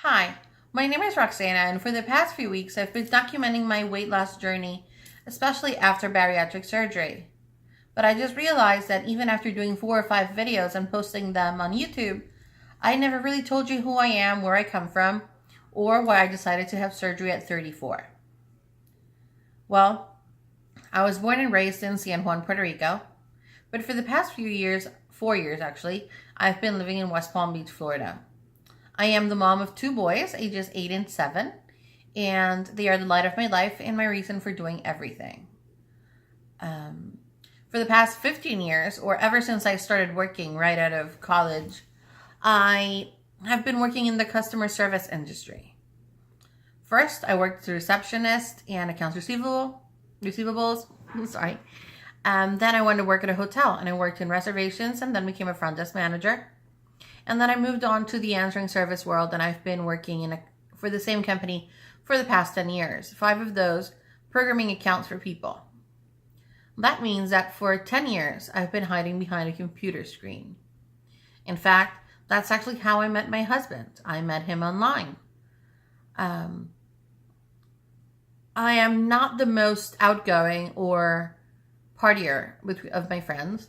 Hi, my name is Roxana, and for the past few weeks I've been documenting my weight loss journey, especially after bariatric surgery. But I just realized that even after doing 4 or 5 videos and posting them on YouTube, I never really told you who I am, where I come from, or why I decided to have surgery at 34. Well, I was born and raised in San Juan, Puerto Rico, but for the past few years, 4 years actually, I've been living in West Palm Beach, Florida. I am the mom of 2 boys, ages 8 and 7, and they are the light of my life and my reason for doing everything. For the past 15 years, or ever since I started working right out of college, I have been working in the customer service industry. First, I worked as a receptionist and accounts receivables. Sorry. Then I went to work at a hotel, and I worked in reservations, and then became a front desk manager. And then I moved on to the answering service world, and I've been working for the same company for the past 10 years. 5 of those programming accounts for people. That means that for 10 years, I've been hiding behind a computer screen. In fact, that's actually how I met my husband. I met him online. I am not the most outgoing or partier of my friends.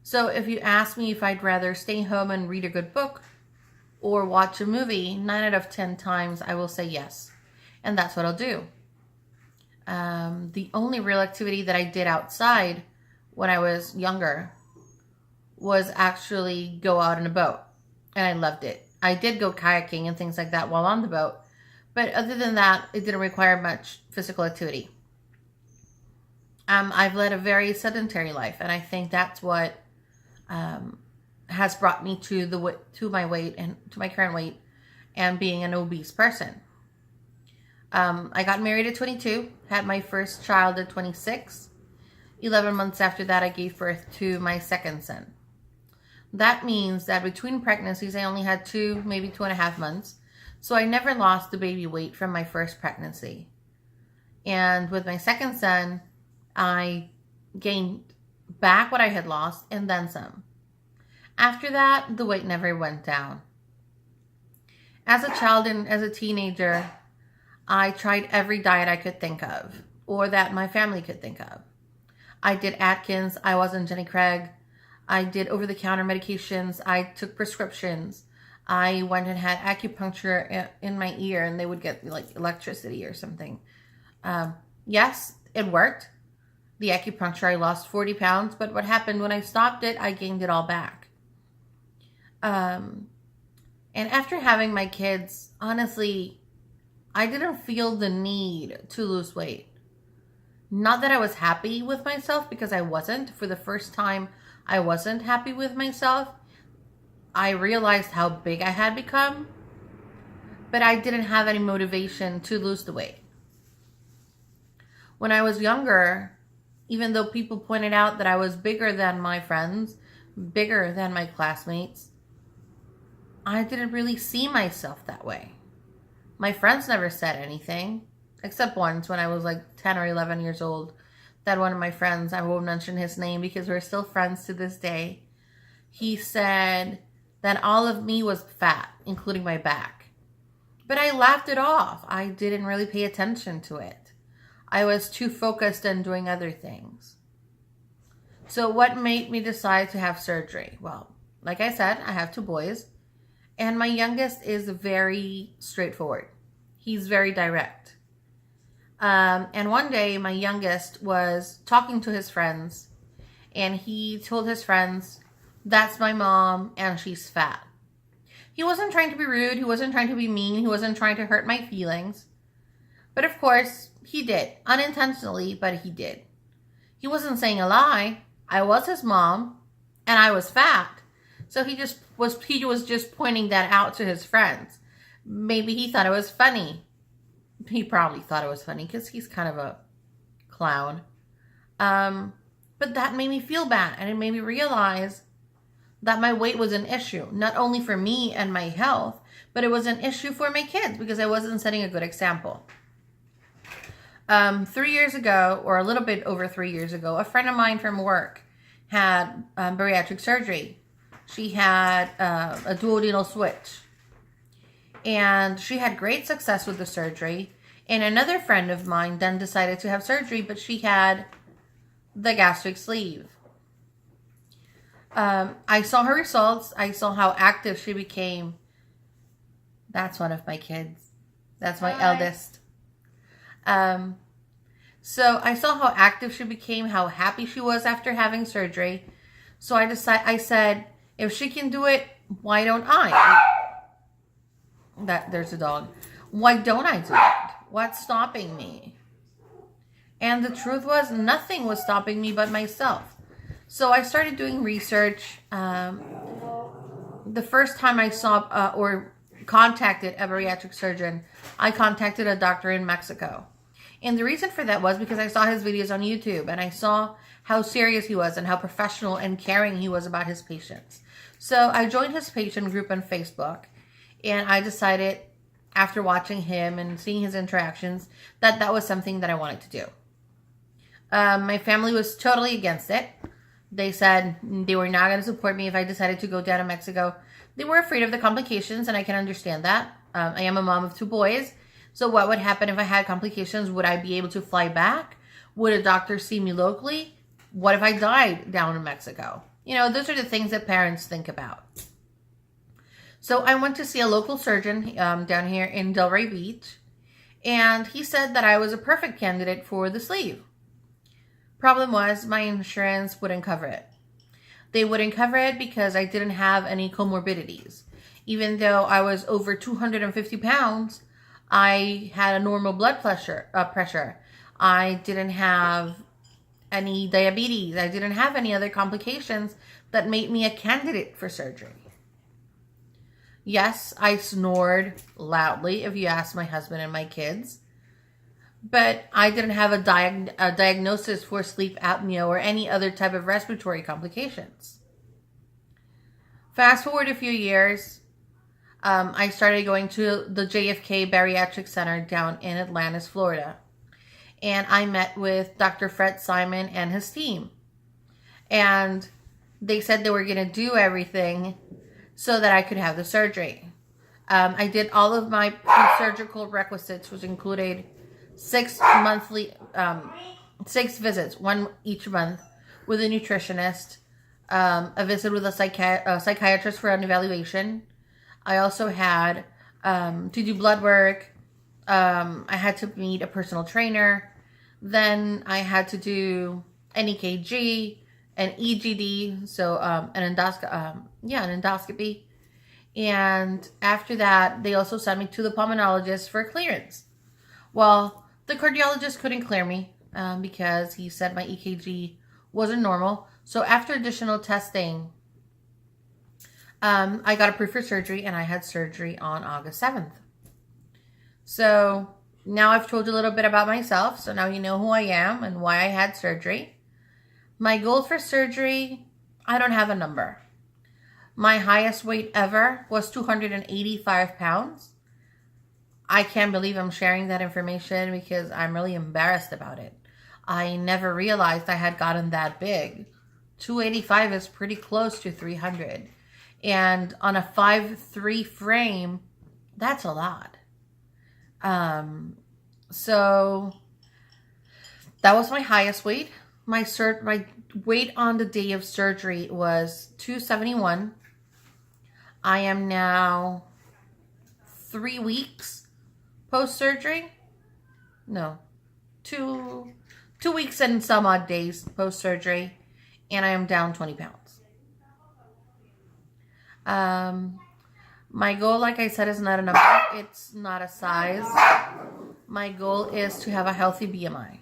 So if you ask me if I'd rather stay home and read a good book or watch a movie, 9 out of 10 times I will say yes. And that's what I'll do. The only real activity that I did outside when I was younger was actually go out on a boat. And I loved it. I did go kayaking and things like that while on the boat. But other than that, it didn't require much physical activity. I've led a very sedentary life, and I think that's what has brought me to my weight and to my current weight and being an obese person. I got married at 22, had my first child at 26. 11 months after that, I gave birth to my second son. That means that between pregnancies, I only had 2, maybe 2.5 months. So I never lost the baby weight from my first pregnancy. And with my second son, I gained back what I had lost and then some. After that, the weight never went down. As a child and as a teenager, I tried every diet I could think of or that my family could think of. I did Atkins. I was on Jenny Craig. I did over-the-counter medications. I took prescriptions. I went and had acupuncture in my ear, and they would get like electricity or something. Yes, it worked. The acupuncture, I lost 40 pounds, but what happened when I stopped it, I gained it all back. And after having my kids, honestly, I didn't feel the need to lose weight. Not that I was happy with myself, because I wasn't. For the first time, I wasn't happy with myself. I realized how big I had become, but I didn't have any motivation to lose the weight. When I was younger, even though people pointed out that I was bigger than my friends, bigger than my classmates, I didn't really see myself that way. My friends never said anything, except once when I was like 10 or 11 years old, that one of my friends, I won't mention his name because we're still friends to this day, he said that all of me was fat, including my back. But I laughed it off. I didn't really pay attention to it. I was too focused on doing other things. So what made me decide to have surgery? Well, like I said, I have 2 boys, and my youngest is very straightforward. He's very direct. And one day my youngest was talking to his friends, and he told his friends, "That's my mom and she's fat." He wasn't trying to be rude. He wasn't trying to be mean. He wasn't trying to hurt my feelings. But of course, he did. Unintentionally, but he did. He wasn't saying a lie. I was his mom and I was fat. So he was just pointing that out to his friends. Maybe he thought it was funny. He probably thought it was funny because he's kind of a clown. But that made me feel bad, and it made me realize that my weight was an issue, not only for me and my health, but it was an issue for my kids because I wasn't setting a good example. 3 years ago, or a little bit over 3 years ago, a friend of mine from work had bariatric surgery. She had a duodenal switch. And she had great success with the surgery. And another friend of mine then decided to have surgery, but she had the gastric sleeve. I saw her results. I saw how active she became. That's one of my kids. That's my eldest. So I saw how active she became, how happy she was after having surgery. So I said, if she can do it, why don't I? There's a dog. Why don't I do it? What's stopping me? And the truth was, nothing was stopping me but myself. So I started doing research. The first time I saw or contacted a bariatric surgeon, I contacted a doctor in Mexico. And the reason for that was because I saw his videos on YouTube and I saw how serious he was and how professional and caring he was about his patients. So I joined his patient group on Facebook, and I decided, after watching him and seeing his interactions, that that was something that I wanted to do. My family was totally against it. They said they were not going to support me if I decided to go down to Mexico. They were afraid of the complications, and I can understand that. I am a mom of 2 boys. So what would happen if I had complications? Would I be able to fly back? Would a doctor see me locally? What if I died down in Mexico? You know, those are the things that parents think about. So I went to see a local surgeon down here in Delray Beach, and he said that I was a perfect candidate for the sleeve. Problem was, my insurance wouldn't cover it. They wouldn't cover it because I didn't have any comorbidities. Even though I was over 250 pounds, I had a normal blood pressure. I didn't have any diabetes. I didn't have any other complications that made me a candidate for surgery. Yes, I snored loudly, if you ask my husband and my kids. But I didn't have a diagnosis for sleep apnea or any other type of respiratory complications. Fast forward a few years, I started going to the JFK Bariatric Center down in Atlantis, Florida. And I met with Dr. Fred Simon and his team. And they said they were going to do everything so that I could have the surgery. I did all of my pre-surgical requisites, which included 6 visits, 1 each month, with a nutritionist, a visit with a psychiatrist for an evaluation. I also had to do blood work. I had to meet a personal trainer. Then I had to do an EKG, an EGD, so an endoscopy. And after that, they also sent me to the pulmonologist for clearance. Well, the cardiologist couldn't clear me because he said my EKG wasn't normal. So after additional testing, I got approved for surgery, and I had surgery on August 7th. So now I've told you a little bit about myself. So now you know who I am and why I had surgery. My goal for surgery, I don't have a number. My highest weight ever was 285 pounds. I can't believe I'm sharing that information because I'm really embarrassed about it. I never realized I had gotten that big. 285 is pretty close to 300. And on a 5'3" frame, that's a lot. So that was my highest weight. My weight on the day of surgery was 271. I am now 3 weeks post-surgery. No, 2 weeks and some odd days post-surgery, and I am down 20 pounds. My goal, like I said, is not a number. It's not a size. My goal is to have a healthy BMI.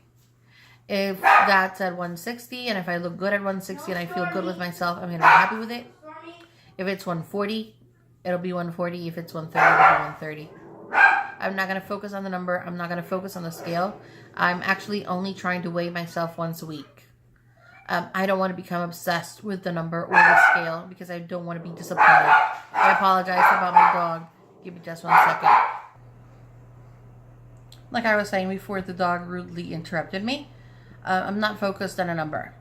If that's at 160, and if I look good at 160 and I feel good with myself, I'm going to be happy with it. If it's 140, it'll be 140. If it's 130, it'll be 130. I'm not going to focus on the number. I'm not going to focus on the scale. I'm actually only trying to weigh myself once a week. I don't want to become obsessed with the number or the scale because I don't want to be disappointed. I apologize about my dog. Give me just 1 second. Like I was saying before, the dog rudely interrupted me. I'm not focused on a number.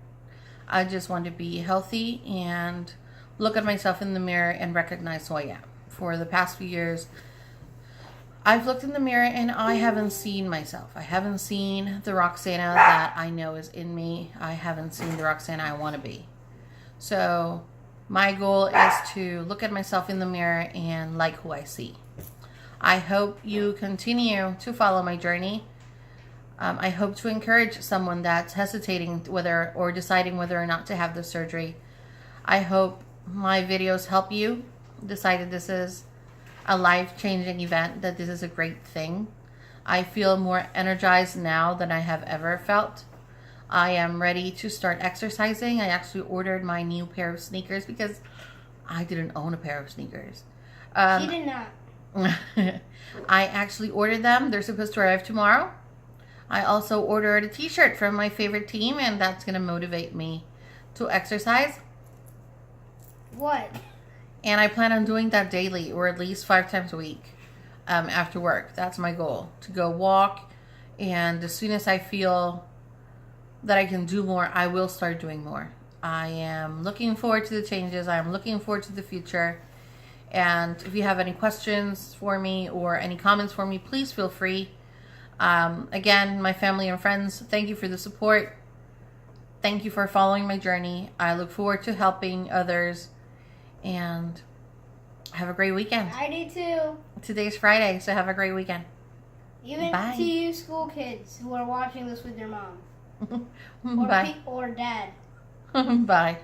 I just want to be healthy and look at myself in the mirror and recognize who I am. For the past few years, I've looked in the mirror and I haven't seen myself. I haven't seen the Roxana that I know is in me. I haven't seen the Roxana I want to be. So my goal is to look at myself in the mirror and like who I see. I hope you continue to follow my journey. I hope to encourage someone that's hesitating whether or deciding whether or not to have the surgery. I hope my videos help you decide that this is a life-changing event, that this is a great thing. I feel more energized now than I have ever felt. I am ready to start exercising. I actually ordered my new pair of sneakers because I didn't own a pair of sneakers. She did not. I actually ordered them. They're supposed to arrive tomorrow. I also ordered a t-shirt from my favorite team, and that's going to motivate me to exercise. What? And I plan on doing that daily, or at least 5 times a week after work. That's my goal, to go walk. And as soon as I feel that I can do more, I will start doing more. I am looking forward to the changes. I'm looking forward to the future. And if you have any questions for me or any comments for me, please feel free. Again, my family and friends, thank you for the support. Thank you for following my journey. I look forward to helping others. And have a great weekend. I do too. Today's Friday, so have a great weekend. Even Bye. to you school kids who are watching this with their mom. Bye. Or dad. Bye.